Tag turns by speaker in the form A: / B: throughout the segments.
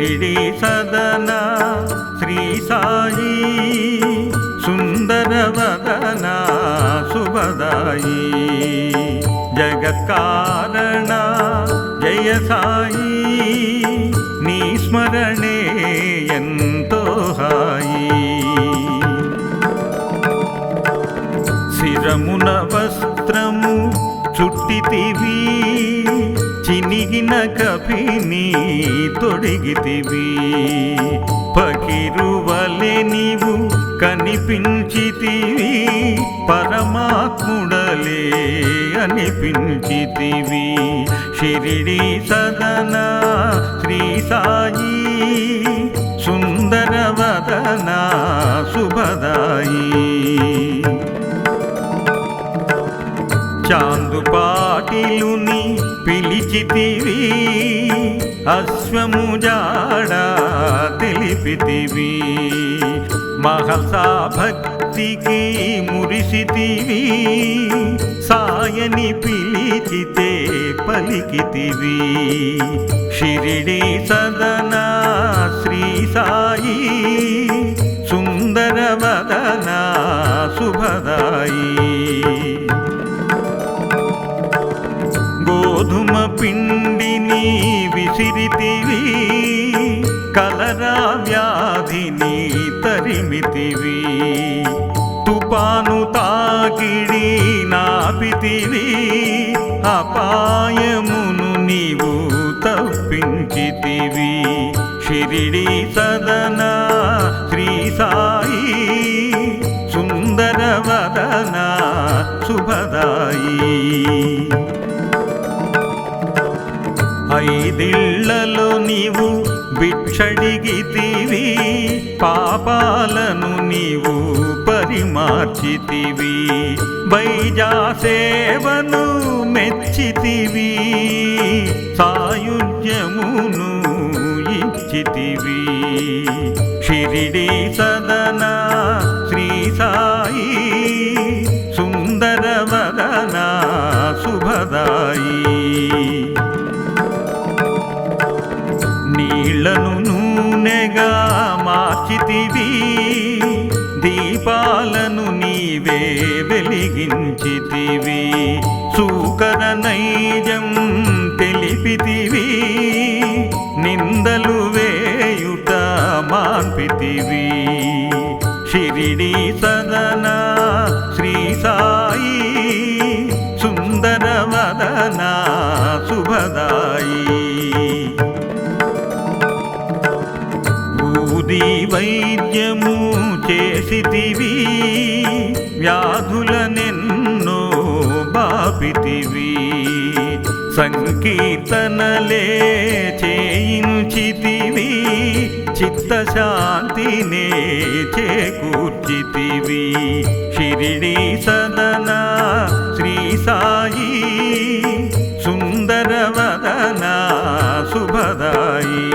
A: షిరిడి సదన శ్రీ సాయి సుందర వదన శుభదాయి జగత్కారణ జయ సాయి నీ స్మరణే ఎంతో హాయి శిరమున వస్త్రము చుట్టితివి చినిగిన కపిని తొడిగితివి ఫకీరువలె నీవు కనిపించితివి పరమాత్ముడలే అనిపించితివి షిరిడి సదన శ్రీ సాయి సుందర వదన శుభదాయి చాందుపాటిలుని పిలిచితివి అశ్వము జాడ తెలిపితివి మహసా భక్తికి మురిసితివి సాయని పిలిచితే పలికితివి షిరిడి సదన శ్రీ సాయి సుందర వదన శుభదాయి గోధుమ పిండిని విసిరితివి కలరా వ్యాధిని తరిమితివి తుపాను తాకిడి నాపితివి అపాయమును నీవు తప్పించితివి షిరిడి సదన శ్రీ సాయి సుందర వదన శుభదాయి ఐదిళ్లలో నీవు భిక్షడిగితివి పాపాలను నీవు పరిమార్చితివి వైజాసేవను మెచ్చితివి సాయుజ్యమును ఇచ్చితివి షిరిడి సదన శ్రీ సాయి సుందర వదన శుభదాయి నీళ్లను నూనెగా మార్చితివి దీపాలను నీవే వెలిగించితివి సూకర నైజం తెలిపితివి నిందలు వేయుట మాన్పితివి షిరిడి సదన శ్రీ సాయి సుందర వదన శుభదాయి ఊది వైద్యము చేసితివి వ్యాధులనెన్నో బాపితివి సంకీర్తనలే చేయించితివి చిత్తశాంతినే చేకూర్చితివి షిరిడి సదన శ్రీ సాయి సుందర వదన శుభదాయి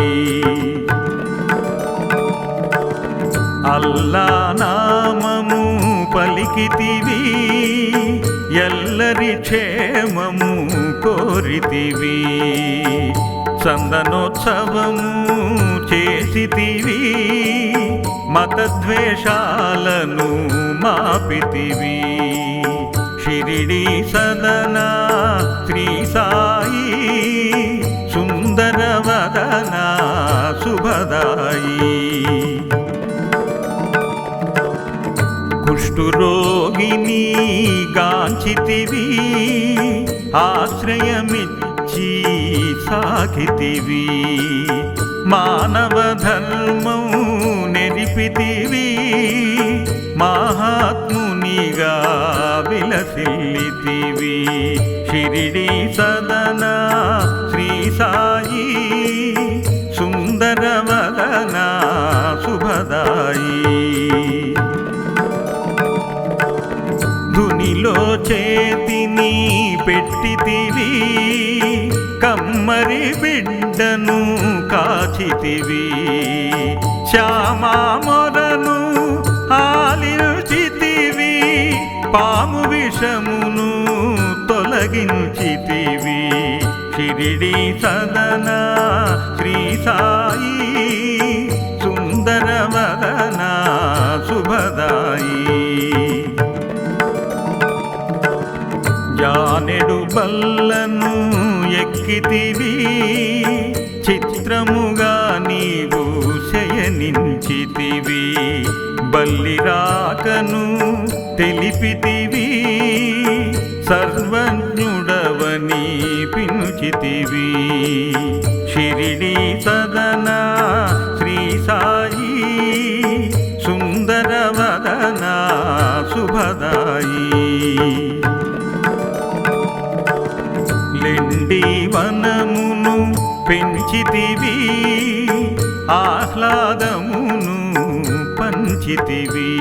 A: అల్లా నామము పలికితివి ఎల్లరి క్షేమము కోరితివి చందనోత్సవము చేసితివి మతద్వేషాలను మాపితివి షిరిడి సదన శ్రీ సాయి సుందర వదన శుభదాయి కుష్ఠురోగిని గాంచితివి ఆశ్రయమిచ్చి సాకితివి మానవ ధర్మం నెరిపితివి మహాత్మునిగా విలసిల్లితివి షిరిడి సదన శ్రీ సాయి సుందర వదన శుభదాయి ధునిలో చేతిని పెట్టితివి కమ్మరి బిడ్డను కాచితివి శ్యామా మొరను ఆలించితివి పాము విషమును తొలగించితివి షిరిడి సదన శ్రీ సాయి సుందర వదన శుభదాయి జానెడు బల్లను ఎక్కితివి చిత్రముగా నీవు శయనించితివి బల్లి రాకను తెలిపితివి సర్వజ్ఞుడవని పిలుచితివి షిరిడి సదన శ్రీ సాయి సుందర వదన శుభదాయి లెండి వనమును పెంచితివి ఆహ్లాదమును పంచితివి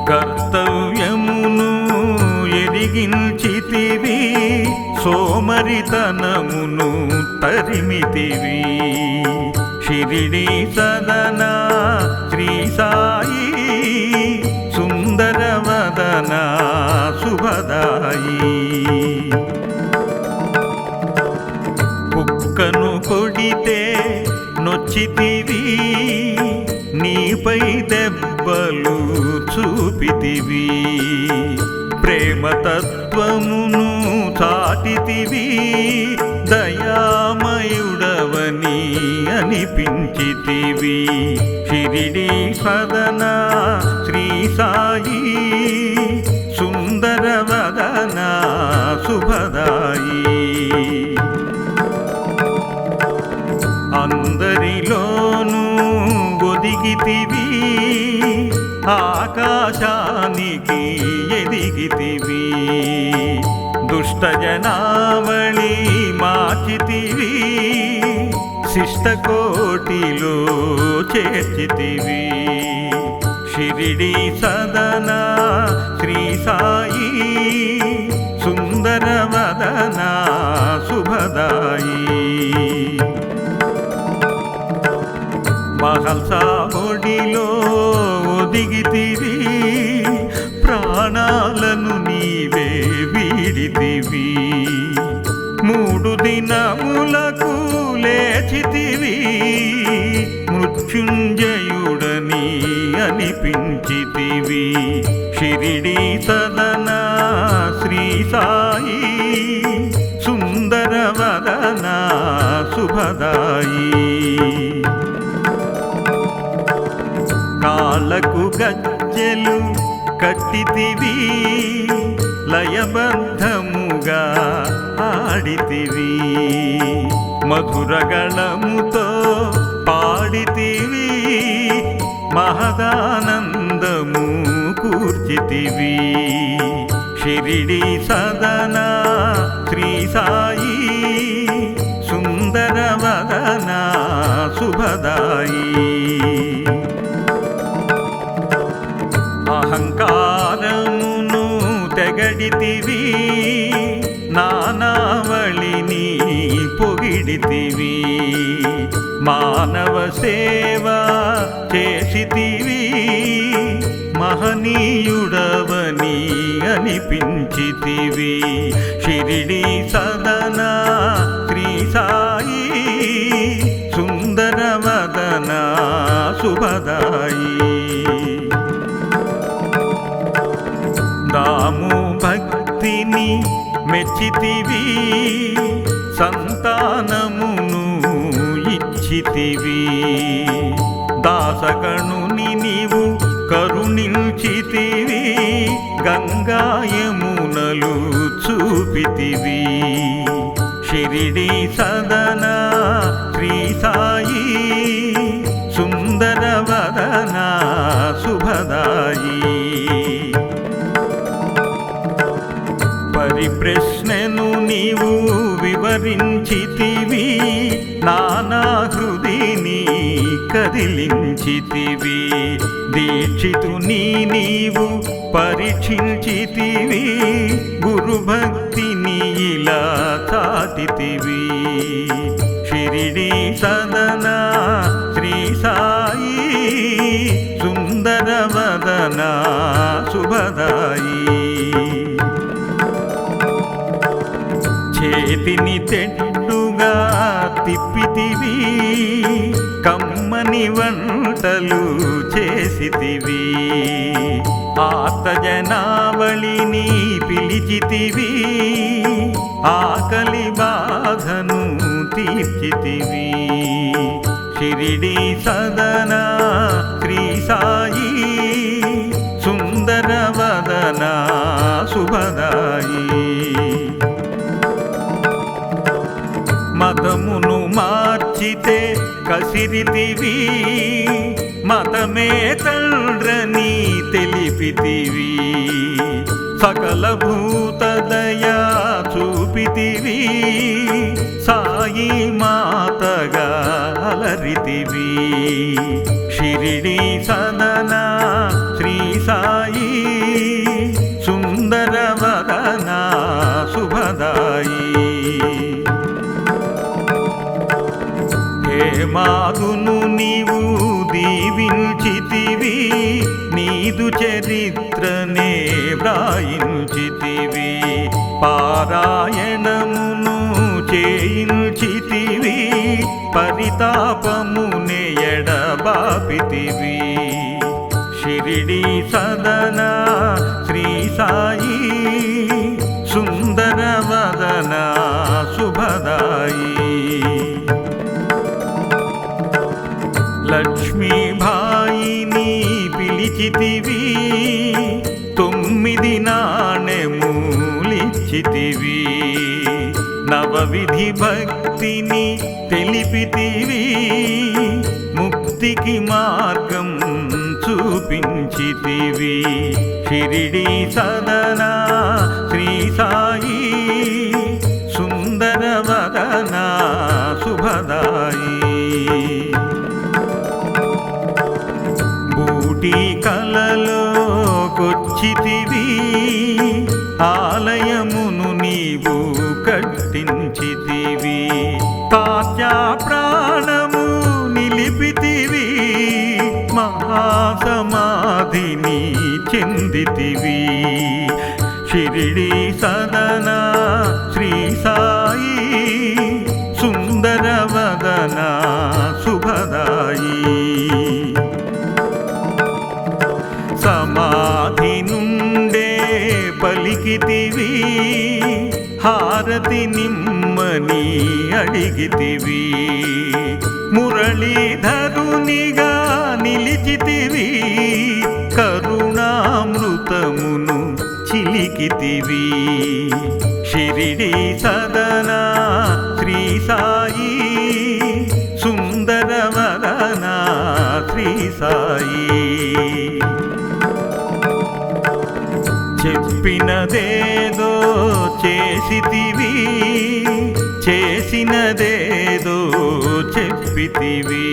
A: కర్తవ్యమును ఎరిగించితివి సోమరితనమును తరిమితివి షిరిడి సదన శ్రీ సాయి సుందర వదన శుభదాయి కుక్కను కొడితే నొచ్చితివి నీపై దెబ్బలు చూపితివి ప్రేమతత్వమును చాటితివి దయామయుడవని అనిపించితివి షిరిడి సదన శ్రీ సాయి సుందర వదన శుభదాయి అందరిలోనూ ఒదిగితివి ఆకాశానికి ఎదిగితివి దుష్టజనావళి మార్చితివి శిష్టకోటిలో చేర్చితివి షిరిడి సదన శ్రీ సాయి సుందర వదన శుభదాయి మహల్సా ఒడిలో ఒదిగితివి ప్రాణాలను నీవే వీడితివి 3 దినములకు లేచితివి మృత్యుంజయుడని అనిపించితివి షిరిడి సదన శ్రీ సాయి సుందర వదన శుభదాయి కాళ్ళకు గజ్జెలు కట్టితివి లయబద్ధముగా ఆడితివి మధురగళముతో పాడితివి మహదానందము కూర్చితివి షిరిడి సదన శ్రీ సాయి సుందర వదన శుభదాయి అహంకారమును తెగడితివి నానావళిని పొగిడితివి మానవ సేవ చేసితివి మహనీయుడవని అనిపించితివి షిరిడి సదన శ్రీ సాయి సుందర వదన శుభదాయి దాము భక్తిని మెచ్చితివి సంతానమును ఇచ్చితివి దాసగణుని నీవు కరుణించితివి గంగాయమునలు చూపితివి షిరిడి సదన శ్రీ సాయి సుందర వదన శుభదాయి పరిప్రశ్నను నీవు వివరించితివి నానా హృదిని కదిలించితివి దీక్షితుని నీవు పరీక్షించితివి గురుభక్తిని ఇలా చాటితివి షిరిడి సదన శ్రీ సాయి సుందర వదన శుభదాయి చేతిని తెట్టుగా తిప్పితివి, కమ్మని వంటలు చేసితివి, ఆర్త జనావళిని పిలిచితివి, ఆకలి బాధను తీర్చితివి. షిరిడి సదన శ్రీ సాయి, సుందర వదన శుభదాయి. మతమును మార్చితే కసిరితివి, మతమే తండ్రని తెలిపితివి, సకల భూత దయా చూపితివి, సాయి మాతగా అలరితివి. షిరిడి సదన శ్రీ సాయి, సుందర వదన శుభదాయి. హేమాదును నీవు దీవించితివి, నీదు చరిత్రనే వ్రాయించితివి, పారాయణమును చేయించితివి, పరితాపమునే ఎడబాపితివి. షిరిడి సదన శ్రీ సాయి, సుందర వదన శుభదాయి. లక్ష్మీబాయిని పిలిచితివి, 9 నాణెములిచ్చితివి, నవవిధి భక్తిని తెలిపితివి, ముక్తికి మార్గం చూపించితివి. షిరిడి సదన శ్రీ సాయి, సుందర వదన శుభదాయి. బూటి కలలోకొచ్చితివి, ఆలయమును నీవు కట్టించితివి, తాత్యా ప్రాణము నిలిపితివి, మహాసమాధిని చెందితివి. షిరిడి సదన శ్రీ సాయి, సుందర వదన శుభదాయి. సమాధి నుండే పలికితివి, హారతి నిమ్మని అడిగితివి, మురళీధరునిగా నిలిచితివి, కరుణామృతమును చిలికితివి. షిరిడి సదన శ్రీ సాయి, సుందర వదన శ్రీ సాయి. చెప్పినదేదో చేసితివి, చేసినదేదో చెప్పితివి,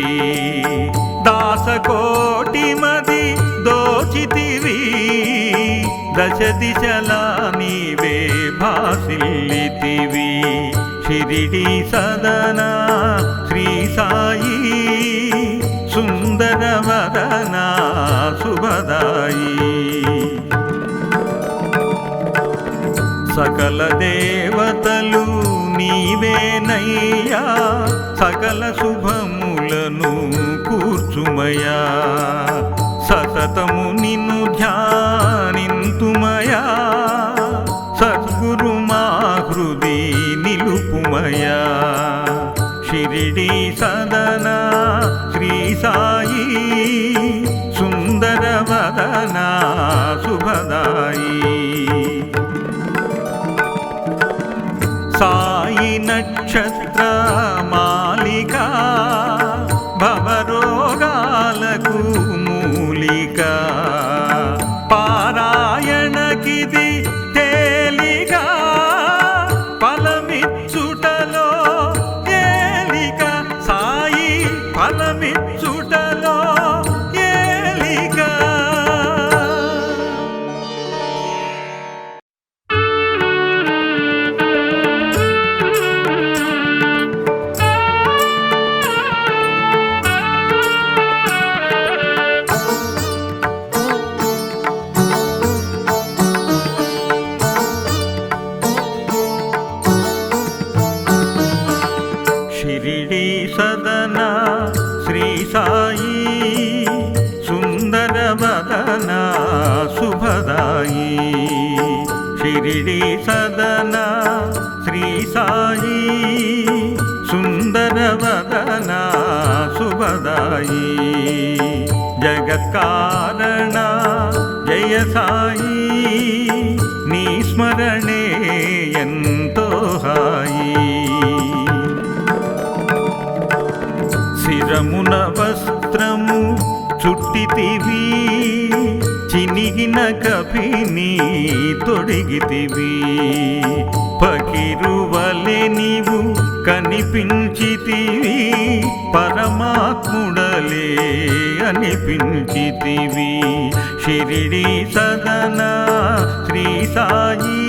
A: దాసకోటి మది దోచితివి, దశ దిశలా నీవే భాసిల్లితివి. షిరిడి సదన శ్రీ సాయి, సుందర వదన శుభదాయి. సకల దేవతలు నీవేనయ్యా, సకల శుభములను కూర్చుమయా, సతతము నిన్ను ధ్యానింతుమయా, సద్గురు మా హృది నిలుపుమయా. షిరిడి సదన శ్రీ సాయి, సుందర వదన శుభదాయి. సాయి నక్షత్ర మాలిక, భవరోగాలకు మూలిక, పారాయణకిది తేలిక, ఫలమిచ్చుటలో ఏలిక, సాయి ఫలమిచ్చుటలో ఏలిక. షిరిడి సదన శ్రీ సాయి సుందర వదన శుభదాయి షిరిడి సదన శ్రీ సాయి సుందర వదన శుభదాయి జగత్కారణ జయ సాయి నీ స్మరణే ఎంతో హాయి శిరమున వస్త్రము చుట్టితివి చినిగిన కపిని తొడిగితివి ఫకీరువలె నీవు కనిపించితివి పరమాత్ముడలే అనిపించితివి షిరిడి సదన శ్రీ సాయి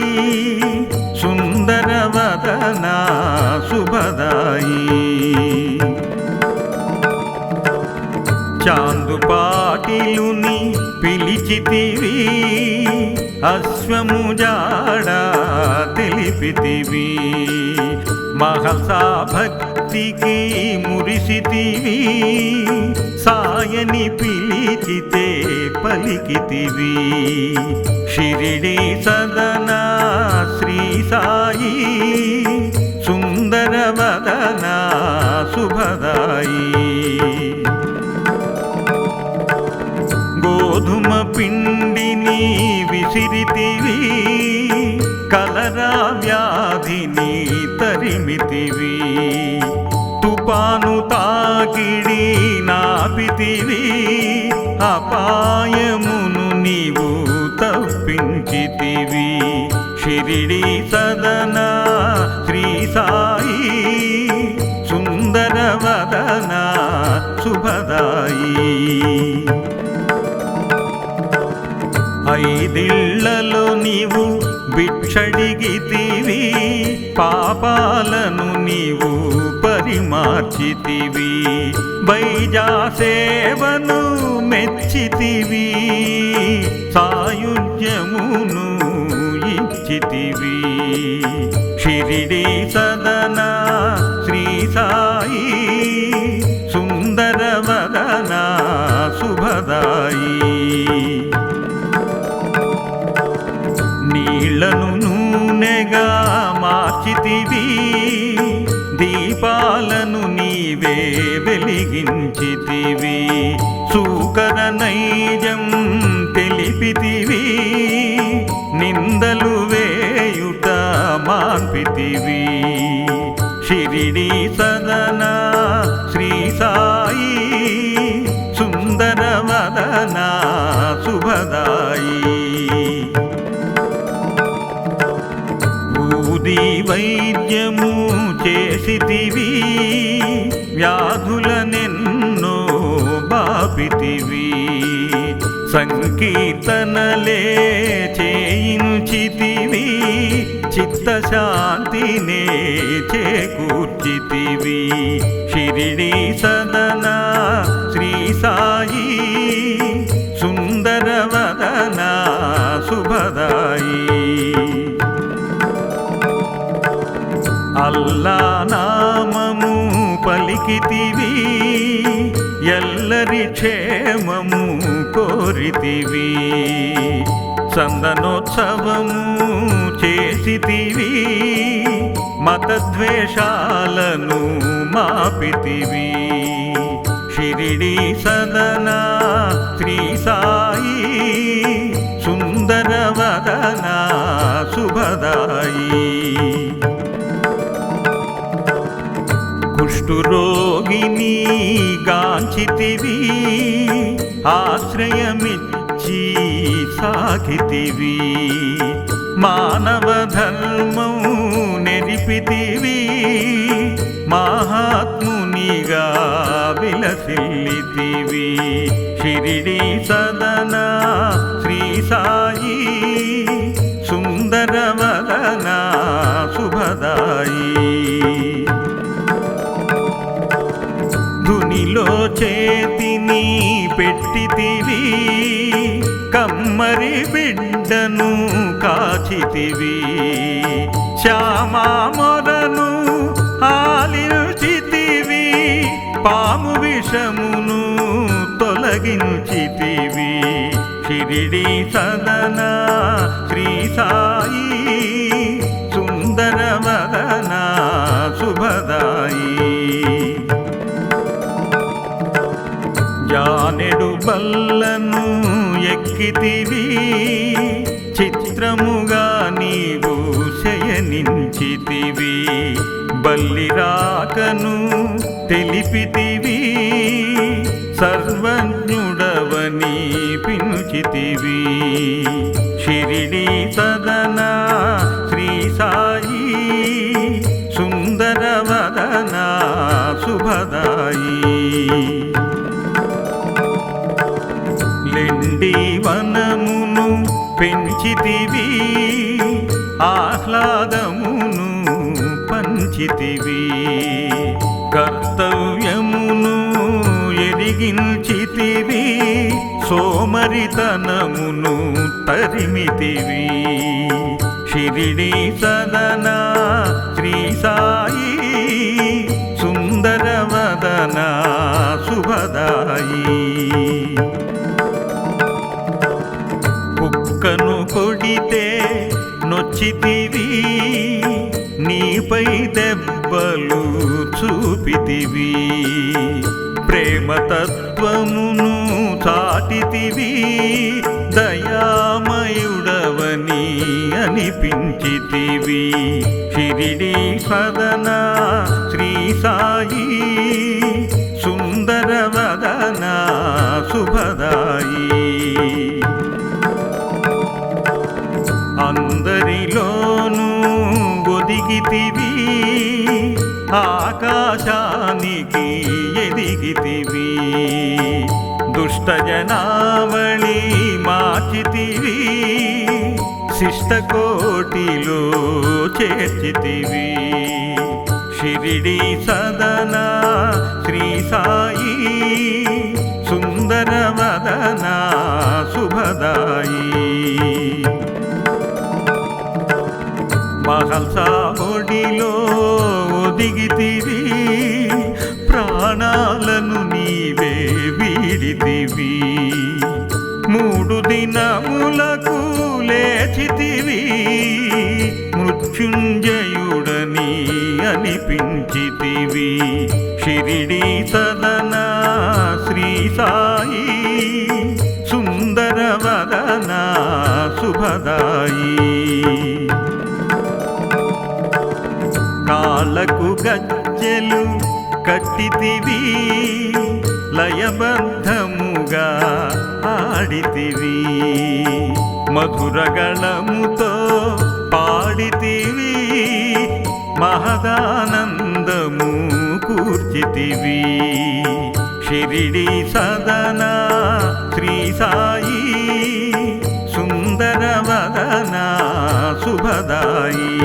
A: సుందర వదన శుభదాయి చాందుపాటిలుని పిలిచితివి అశ్వము జాడ తెలిపితివి మహసా భక్తికి మురిసితివి సాయని పిలిచితే పలికితివి షిరిడి సదన శ్రీ సాయి సుందర వదన శుభదాయి గోధుమ పిండిని విసిరితివి కలరా వ్యాధిని తరిమితివి తుపాను తాకిడి నాపితివి అపాయమును నీవు తప్పించితివి షిరిడి సదన శ్రీ సాయి సుందర వదన శుభదాయి ఐదిళ్లలో నీవు భిక్షడిగితివి పాపాలను నీవు పరిమార్చితివి బైజాసేవను మెచ్చితివి సాయుజ్యమును ఇచ్చితివి షిరిడి సదన శ్రీ సాయి సుందర వదన శుభదాయి నీళ్లను నూనెగా మార్చితివి దీపాలను నీవే వెలిగించితివి సూకర నైజం తెలిపితివి నిందలు వేయుట మాన్పితివి షిరిడి సదన శ్రీ సాయి సుందర వదన శుభదాయి ఊది వైద్యము చేసితివి వ్యాధులనెన్నో బాపితివి సంకీర్తనలే చేయించితివి చిత్తశాంతినే చేకూర్చితివి షిరిడి సదన శ్రీ సాయి సుందర వదన శుభదాయి అల్లా నామము పలికితివి ఎల్లరి క్షేమము కోరితివి చందనోత్సవము చేసితివి మతద్వేషాలను మాపితివి షిరిడి సదన శ్రీ సాయి సుందర వదన శుభదాయి కుష్ఠురోగిని గాంచితివి ఆశ్రయమిచ్చి సాగితివి మానవ ధర్మం నెరిపితివి మహాత్మునిగా విలసిల్లితివి షిరిడి సదన శ్రీ సాయి సుందర వదన శుభదాయి ధునిలో చేతిని పెట్టితివి కమ్మరి బిడ్డను కాచితివి శ్యామా మొరను ఆలిచితివి పాము విషమును తొలగించితివి షిరిడి సదన శ్రీ సాయి సుందర వదన శుభదాయి జానెడు బల్లను ఎక్కితివి చిత్రముగా నీవు శయనించితివి బల్లి రాకను తెలిపితివి సర్వజ్ఞుడవని పిలుచితివి షిరిడి సదన శ్రీ సాయి సుందర వదన శుభదాయి లెండి వనమును పెంచితివి ఆహ్లాదమును పంచితివి కర్తవ్యమును ఎరిగించితివి సోమరితనమును తరిమితివి షిరిడి సదన శ్రీ సాయి సుందర వదన శుభదాయి కుక్కను కొడితే నొచ్చితివి నీపై దెబ్బలు చూపితివి ప్రేమతత్వమును చాటితివి దయామయుడవని అనిపించితివి షిరిడి సదన శ్రీ సాయి సుందర వదన శుభదాయి అందరిలోనూ ఒదిగితివి ఆకాశానికి ఎదిగితివి దుష్టజనావళి మార్చితివి శిష్టకోటిలో చేర్చితివి షిరిడి సదన శ్రీ సాయి సుందర వదన శుభదాయి మహల్సా ఒడిలో ఒదిగితివి ప్రాణాలను నీవే వీడితివి 3 దినములకు లేచితివి మృత్యుంజయుడని అనిపించితివి షిరిడి సదన శ్రీ సాయి సుందర వదన శుభదాయి కాళ్ళకు గజ్జెలు కట్టితివి లయబద్ధముగా ఆడితివి మధురగళముతో పాడితివి మహదానందము కూర్చితివి షిరిడి సదన శ్రీ సాయి సుందర వదన శుభదాయి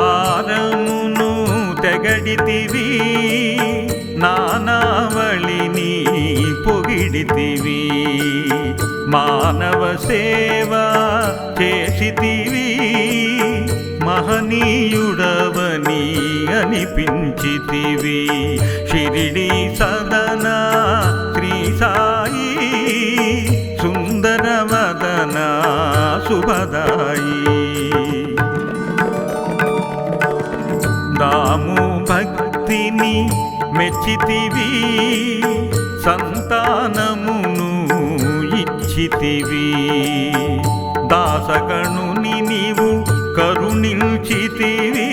A: అహంకారమును తెగడితివి నానావళిని పొగిడితివి మానవ సేవ చేసితివి మహనీయుడవని అనిపించితివి షిరిడి సదన శ్రీ సాయి సుందర వదన శుభదాయి దాము భక్తిని మెచ్చితివి సంతానమును ఇచ్చితివి దాసగణుని నీవు కరుణించితివి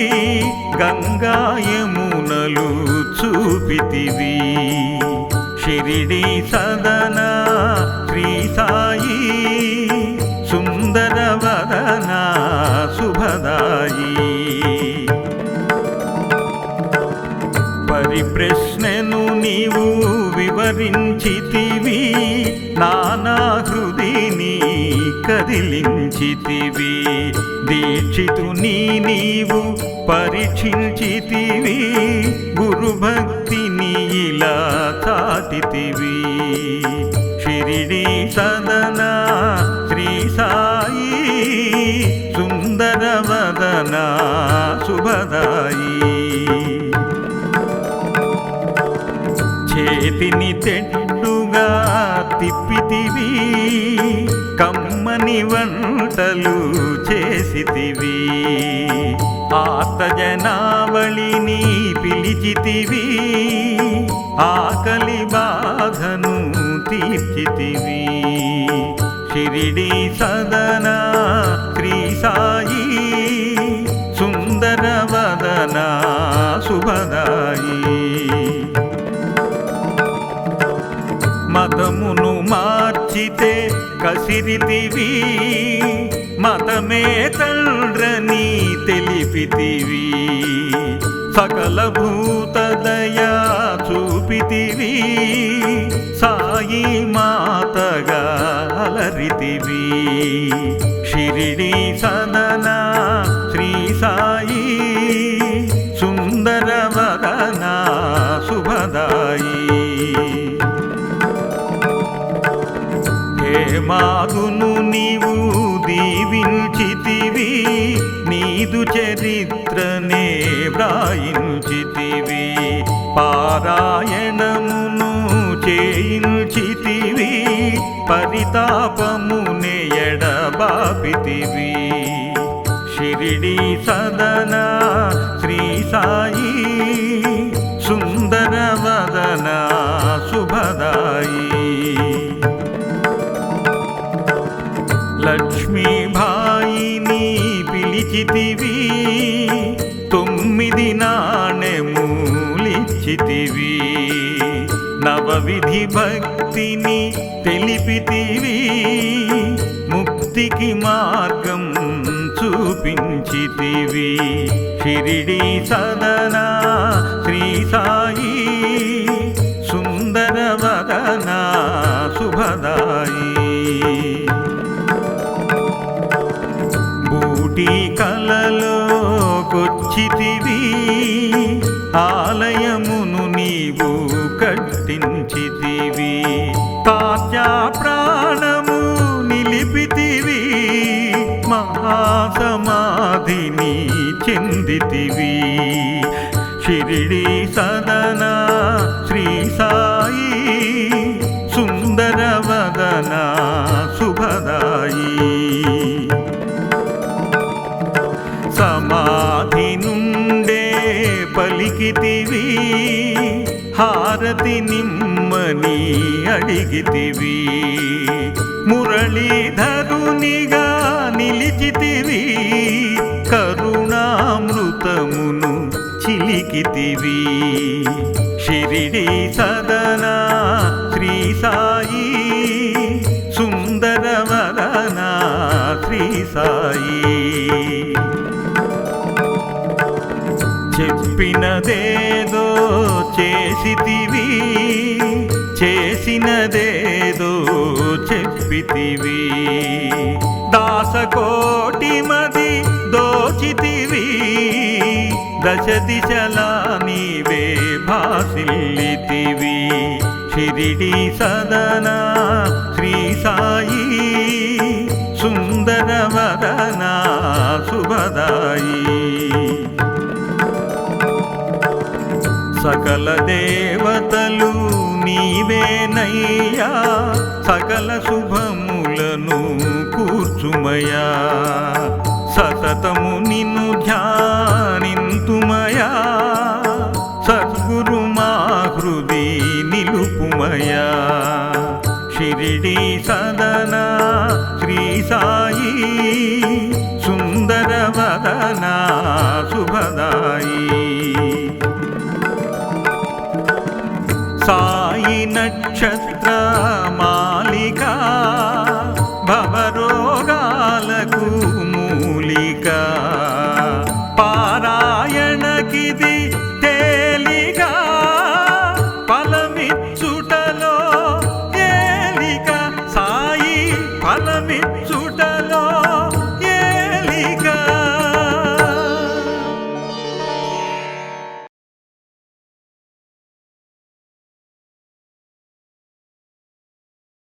A: గంగాయమునలు చూపితివి షిరిడి సదన శ్రీ సాయి సుందర వదన శుభదాయి పరిప్రశ్నను నీవు వివరించితివి నానా హృదిని కదిలించితివి దీక్షితుని నీవు పరీక్షించితివి గురుభక్తిని ఇలా చాటితివి షిరిడి సదన శ్రీ సాయి సుందర వదన వదనా శుభదాయి చేతిని తెట్టుగా తిప్పితివి కమ్మని వంటలు చేసితివి ఆర్తజనావళిని పిలిచితివి ఆకలి బాధను తీర్చితివి షిరిడి సదనా శ్రీ సాయి సుందర వదనా శుభదాయి మతమును మార్చితే కసిరితివి మతమే తండ్రని తెలిపితివి సకల భూత దయా చూపితివి సాయి మాతగా అలరితివి షిరిడి సదనా శ్రీ సాయి సుందర వదనా శుభదాయి హేమాదును నీవు దీవించితివి నీదు చరిత్రనే వ్రాయించితివి పారాయణమును చేయించితివి పరితాపమునే ఎడబాపితివి షిరిడి సదనా శ్రీ సాయి సుందర వదనా శుభదాయి లక్ష్మీబాయిని పిలిచితివి 9 నాణెములిచ్చితివి నవవిధి భక్తిని తెలిపితివి ముక్తికి మార్గం చూపించితివి షిరిడి సదనా శ్రీ సాయి సుందర వదనా శుభదాయి బూటి కలలోకొచ్చితివి ఆలయమును నీవు కట్టించితివి తాత్యా ప్రాణము నిలిపితివి మహాసమాధిని చెందితివి షిరిడి సదనా శ్రీ సాయి సుందర వదనా శుభదాయి సమాధి నుండే పలికితివి హారతి నిమ్మని అడిగితివి మురళీధరునిగా నిలిచితివి కరుణామృతమును చిలికితివి షిరిడి సదనా శ్రీ సాయి సుందర వదనా శ్రీ సాయి చెప్పినదేదో చేసితివి చేసినదేదో చెప్పితివి దాసకోటి మది దోచితివి దశ దిశలా నీవే భాసిల్లితివి షిరిడి సదనా శ్రీ సాయి సుందర వదనా శుభదాయి సకల దేవతలు నీవేనయ్యా సకల శుభములను కూర్చుమయా సతతము నిన్ను ధ్యానింతుమయా సద్గురు మా హృది నిలుపుమయా షిరిడి సదనా శ్రీ సాయి సుందర వదనా శుభదాయి సాయి నక్షత్ర మాలిక భవరోగాలకు మూలిక పారాయణకిది తేలిక ఫలమిచ్చుటలో తేలిక సాయి ఫలమిచ్చుటలో